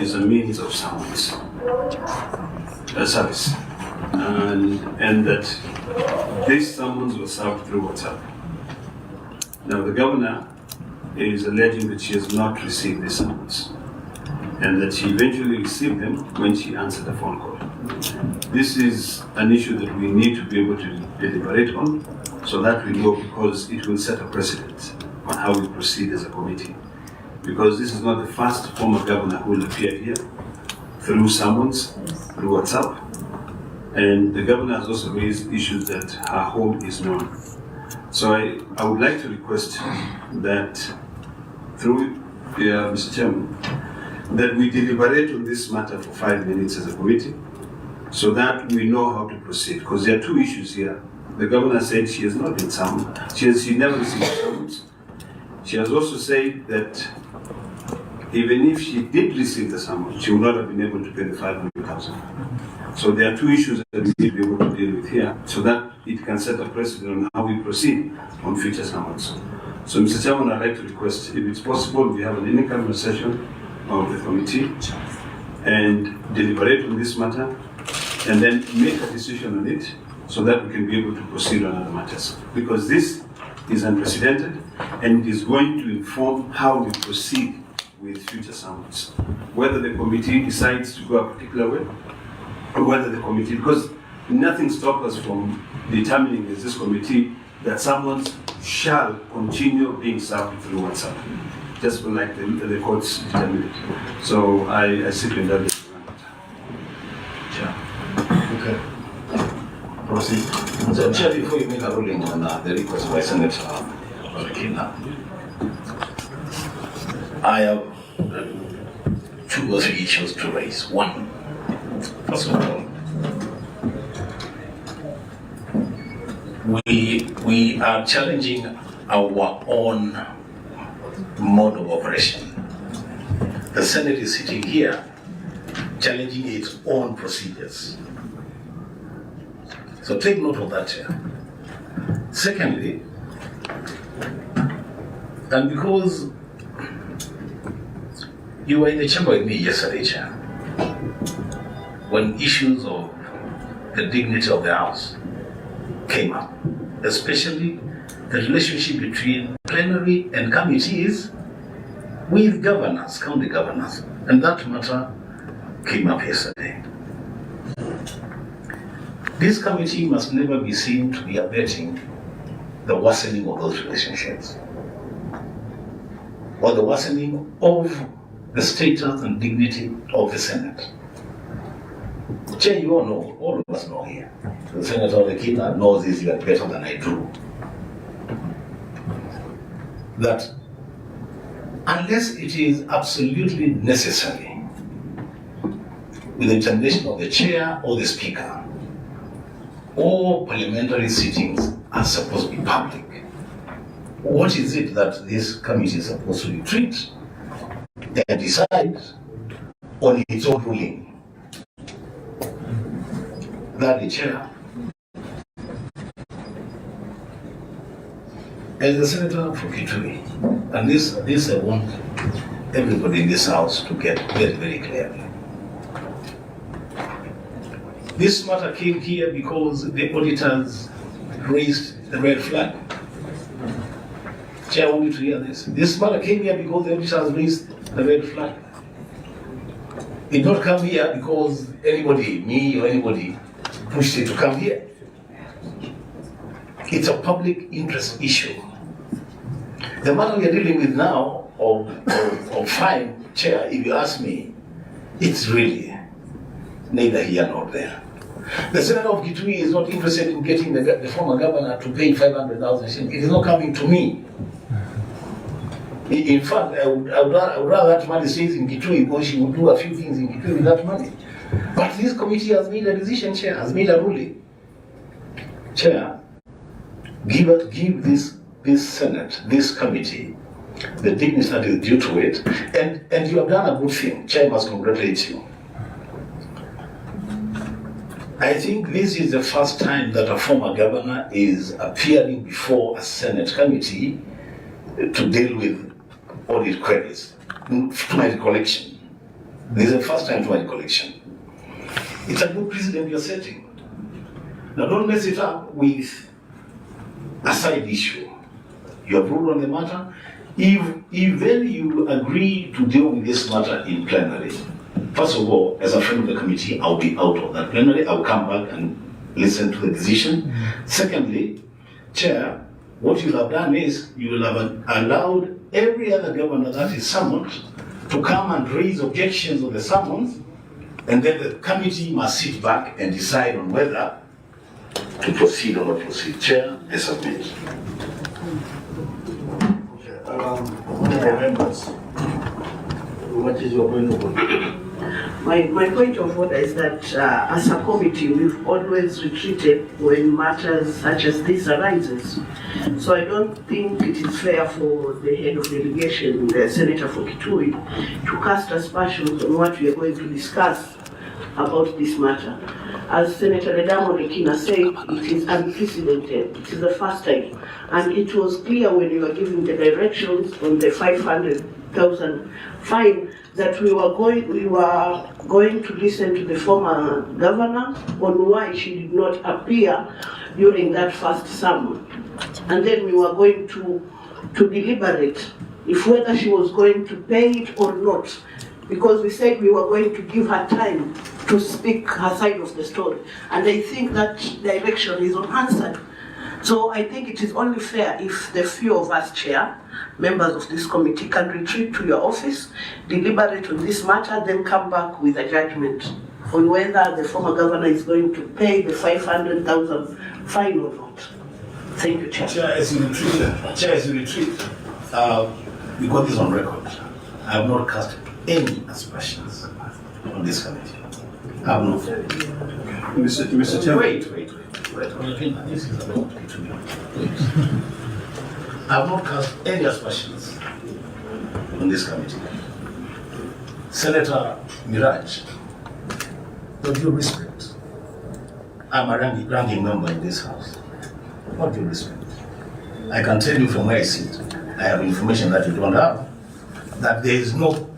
is a means of summons service, and that this summons was served through WhatsApp. Now the governor is alleging that she has not received this summons, and that she eventually received them when she answered the phone call. This is an issue that we need to be able to deliberate on, so that we know, because it will set a precedent on how we proceed as a committee. Because this is not the first former governor who will appear here through summons, through WhatsApp, and the governor has also raised issues that her home is known. So I would like to request that through Mr. Chairman, that we deliberate on this matter for 5 minutes as a committee, so that we know how to proceed. Because there are two issues here. The governor said she has not been summoned. She never received summons. She has also said that even if she did receive the summons, she would not have been able to pay the 500,000. So there are two issues that we need to be able to deal with here, so that it can set a precedent on how we proceed on future summons. So, Mr. Chairman, I'd like to request, if it's possible, we have an in-camera session of the committee and deliberate on this matter, and then make a decision on it, so that we can be able to proceed on other matters. Because this is unprecedented, and it is going to inform how we proceed with future summons. Whether the committee decides to go a particular way, or whether the committee, because nothing stops us from determining as this committee that summons shall continue being served through WhatsApp, just like the courts determined it. So I second that. Okay. Proceed. So, Chair, before you make a ruling on the request by Senator Kina, I have 2 or 3 issues to raise. One, first of all, we are challenging our own mode of operation. The Senate is sitting here challenging its own procedures. So take note of that, Chair. Secondly, and because you were in the chamber with me yesterday, Chair, when issues of the dignity of the House came up, especially the relationship between plenary and committees with governors, county governors, and that matter came up yesterday. This committee must never be seen to be abetting the worsening of those relationships, or the worsening of the status and dignity of the Senate. Chair, you all know, all of us know here. The Senator Lekina knows this even better than I do. That unless it is absolutely necessary, with the determination of the chair or the speaker, all parliamentary sittings are supposed to be public. What is it that this committee is supposed to retreat and decide on its own ruling? That the chair, as the Senator for Kitui, and this I want everybody in this House to get very, very clearly. This matter came here because the auditors raised the red flag. Chair, I want you to hear this. This matter came here because the auditors raised the red flag. It did not come here because anybody, me or anybody, pushed it to come here. It's a public interest issue. The matter we are dealing with now, of fine, Chair, if you ask me, it's really neither here nor there. The Senator of Kitui is not interested in getting the former governor to pay 500,000. It is not coming to me. In fact, I would rather that money stays in Kitui, because she would do a few things in Kitui with that money. But this committee has made a decision, Chair, has made a ruling. Chair, give this Senate, this committee, the dignity that is due to it, and you have done a good thing. Chair, I must congratulate you. I think this is the first time that a former governor is appearing before a Senate committee to deal with audit queries, to my recollection. This is the first time for a collection. It's a good precedent you're setting. Now don't mess it up with a side issue. You have ruled on the matter. If then you agree to deal with this matter in plenary, first of all, as a friend of the committee, I'll be out of that plenary. I'll come back and listen to the decision. Secondly, Chair, what you have done is you will have allowed every other governor that is summoned to come and raise objections on the summons, and then the committee must sit back and decide on whether to proceed or not proceed. Chair, I submit. Honourable members, what is your point of order? My point of order is that as a committee, we've always retreated when matters such as this arises. So I don't think it is fair for the head of delegation, Senator Fokitui, to cast aspersions on what we are going to discuss about this matter. As Senator Ledamo Lekina said, it is unprecedented. It is the first time. And it was clear when you were giving the directions on the 500,000 fine that we were going to listen to the former governor on why she did not appear during that first sermon. And then we were going to deliberate if whether she was going to pay it or not, because we said we were going to give her time to speak her side of the story. And I think that direction is unanswered. So I think it is only fair if the few of us, Chair, members of this committee, can retreat to your office, deliberate on this matter, then come back with a judgment on whether the former governor is going to pay the 500,000 fine or not. Thank you, Chair. Chair, as you retreat, we got this on record. I have not cast any aspersions on this committee. I have not. Mr. Chairman. Wait. This is about between. I have not cast any aspersions on this committee. Senator Miraj, with due respect, I'm a ranking member in this house. What due respect? I can tell you from where I sit, I have information that you don't have, that there is no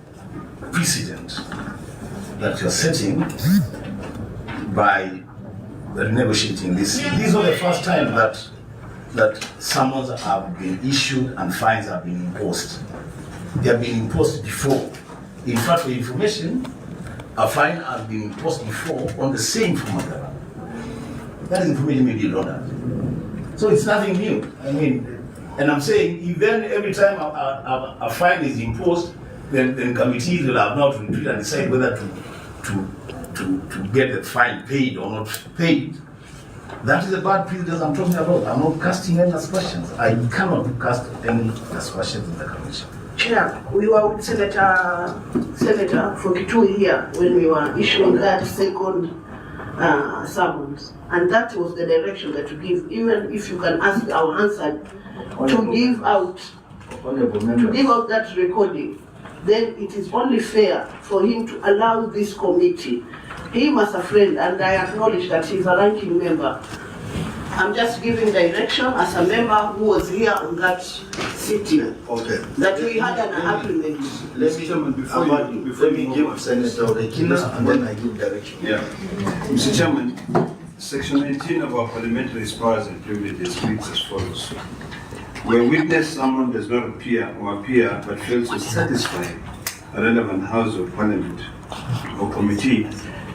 precedent that you're setting by renegotiating this. This is not the first time that summons have been issued and fines have been imposed. They have been imposed before. In fact, for information, a fine has been imposed before on the same former governor. That is information maybe you don't have. So it's nothing new. I mean, and I'm saying, if then every time a fine is imposed, then committees will have now to retreat and decide whether to get the fine paid or not paid. That is the bad precedent I'm talking about. I'm not casting any aspersions. I cannot cast any aspersions in the commission. Chair, we were with Senator Fokitui here when we were issuing that second summons, and that was the direction that you give. Even if you can ask our answer to give out that recording, then it is only fair for him to allow this committee, him as a friend, and I acknowledge that he's a ranking member. I'm just giving direction as a member who was here on that sitting. Okay. That we had an agreement. Let me give Senator Lekina and then I give direction. Yeah. Mr. Chairman, Section 19 of our parliamentary powers and privileges reads as follows. Where witness someone does not appear or appear but fails to satisfy a relevant House of Parliament or committee,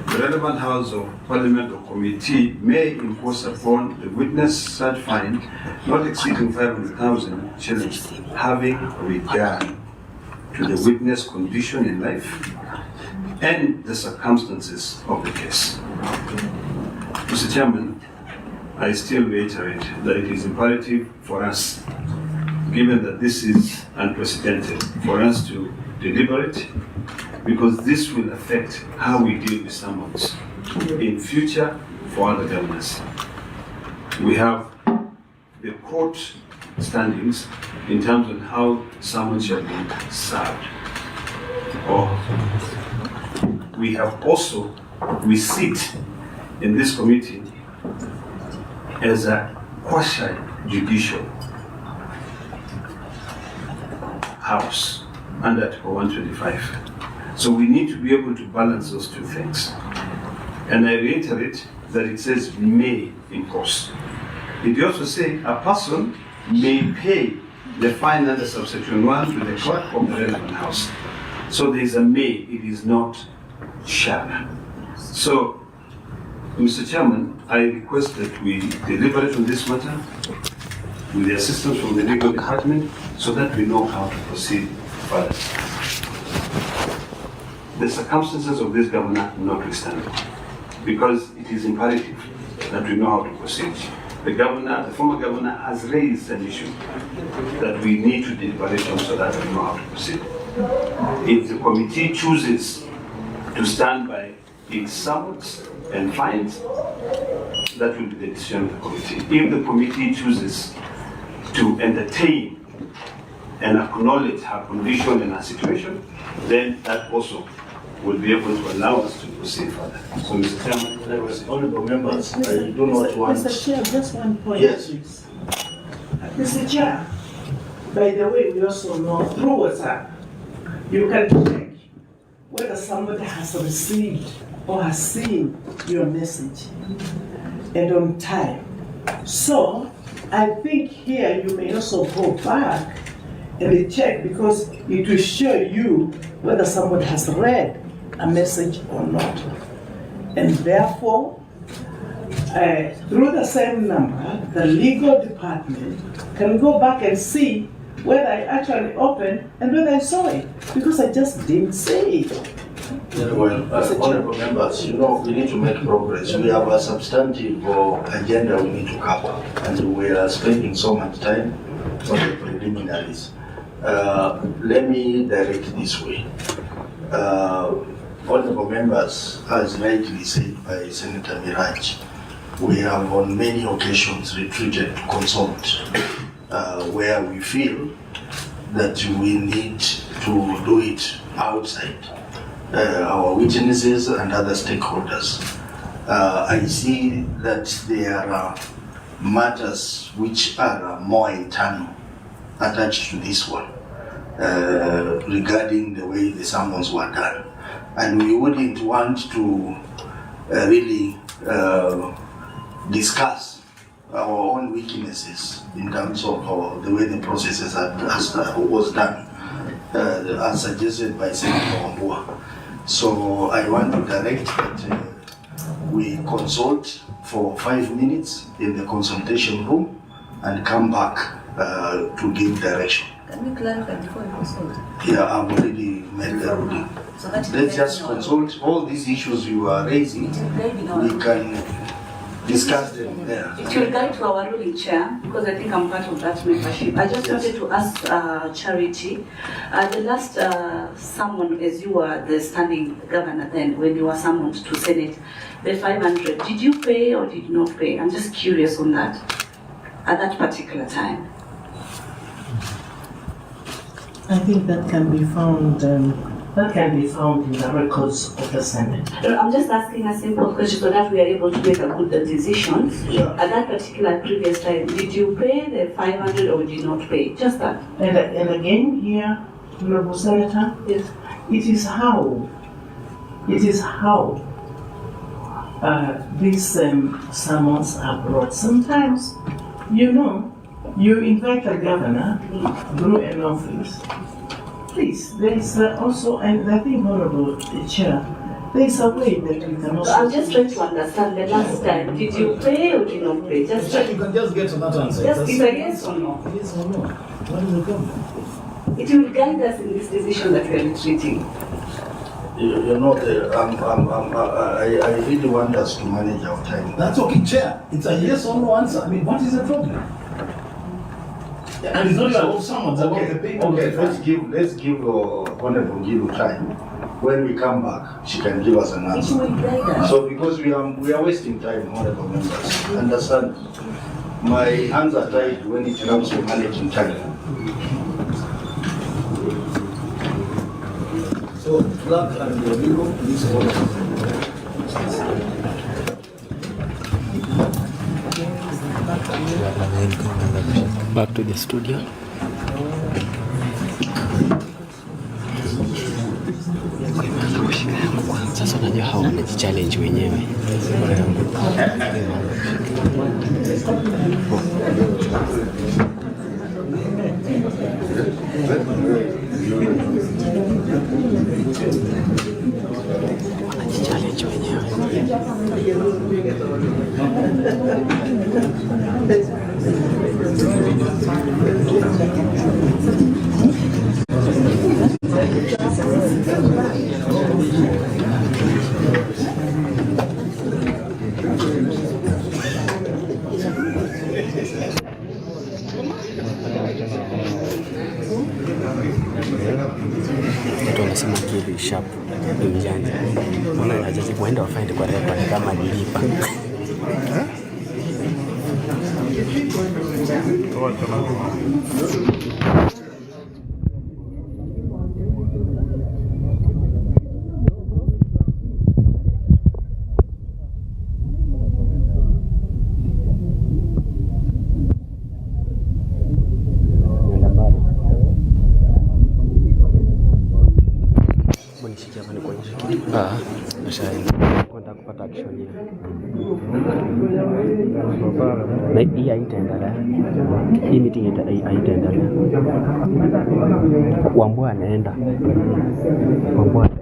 the relevant House of Parliament or committee may impose upon the witness such fine not exceeding 500,000 shillings, having regard to the witness' condition in life and the circumstances of the case. Mr. Chairman, I still reiterate that it is imperative for us, given that this is unprecedented, for us to deliberate, because this will affect how we deal with summons in future for other governors. We have the court standings in terms of how summons shall be served. Or we have also, we sit in this committee as a quasi-judicial house under Article 125. So we need to be able to balance those two things. And I reiterate that it says may impose. It also says a person may pay the fine under subsection 1 to the clerk of the relevant house. So there is a may, it is not shall. So, Mr. Chairman, I request that we deliberate on this matter with the assistance from the legal department so that we know how to proceed further. The circumstances of this governor notwithstanding, because it is imperative that we know how to proceed. The former governor has raised an issue that we need to deliberate on so that we know how to proceed. If the committee chooses to stand by its summons and fines, that will be the decision of the committee. If the committee chooses to entertain and acknowledge her condition and her situation, then that also will be able to allow us to proceed further. So, Mr. Chairman, Honorable members, I do not want... Mr. Chair, just one point. Yes. Please. Mr. Chair, by the way, we also know through WhatsApp, you can check whether somebody has received or has seen your message and on time. So, I think here you may also go back and check because it will show you whether someone has read a message or not. And therefore, through the same number, the legal department can go back and see whether I actually opened and whether I saw it, because I just didn't see it. Very well, honorable members, you know, we need to make progress. We have a substantive agenda we need to cover, and we are spending so much time on the preliminaries. Let me direct it this way. Honorable members, as rightly said by Senator Miraj, we have on many occasions retreated to consult where we feel that we need to do it outside our witnesses and other stakeholders. I see that there are matters which are more internal attached to this one regarding the way the summons were done. And we wouldn't want to really discuss our own weaknesses in terms of the way the processes was done, as suggested by Senator Wambua. So I want to direct that we consult for 5 minutes in the consultation room and come back to give direction. Can we clarify before we consult? Yeah, I've already made the ruling. So that Let's just consult all these issues you are raising. We can discuss them there. It will guide to our ruling, Chair, because I think I'm part of that membership. I just wanted to ask Charity, the last summon, as you were the standing governor then, when you were summoned to Senate, the 500, did you pay or did you not pay? I'm just curious on that, at that particular time. I think that can be found. That can be found in the records of the Senate. I'm just asking a simple question so that we are able to make a good decision. Yeah. At that particular previous time, did you pay the 500 or did you not pay? Just that. And again here, Honorable Senator, Yes. it is how these summons are brought. Sometimes, you know, you invite a governor through an office. Please, there is also, and I think, Honorable Chair, there is a way that we can also... I'm just trying to understand the last time. Did you pay or did you not pay? Just You can just get to that answer. Just it's a yes or no. Yes or no. What is the problem? It will guide us in this decision that we are retreating. You know, I really want us to manage our time. That's okay, Chair. It's a yes or no answer. I mean, what is the problem? And it's not about someone's about the payment. Okay, let's give Honorable Ngilu time. When we come back, she can give us an It answer. will guide us. So because we are wasting time, honorable members, understand? My hands are tied when it comes to managing time. So, clerk and the legal, please hold. Back to the studio. Yes. Sasa unajua hao wanajichallenge wenyewe. Wanajichallenge wenyewe. Watu wanasema kili sharp ni mjanja. Mbona ajaje kuenda wafind kwa record kama nilipa. Kwenda kupata action hiyo. Na hii haitaendelea. Hii meeting haitaendelea. Wambua anaenda. Wambua anaenda.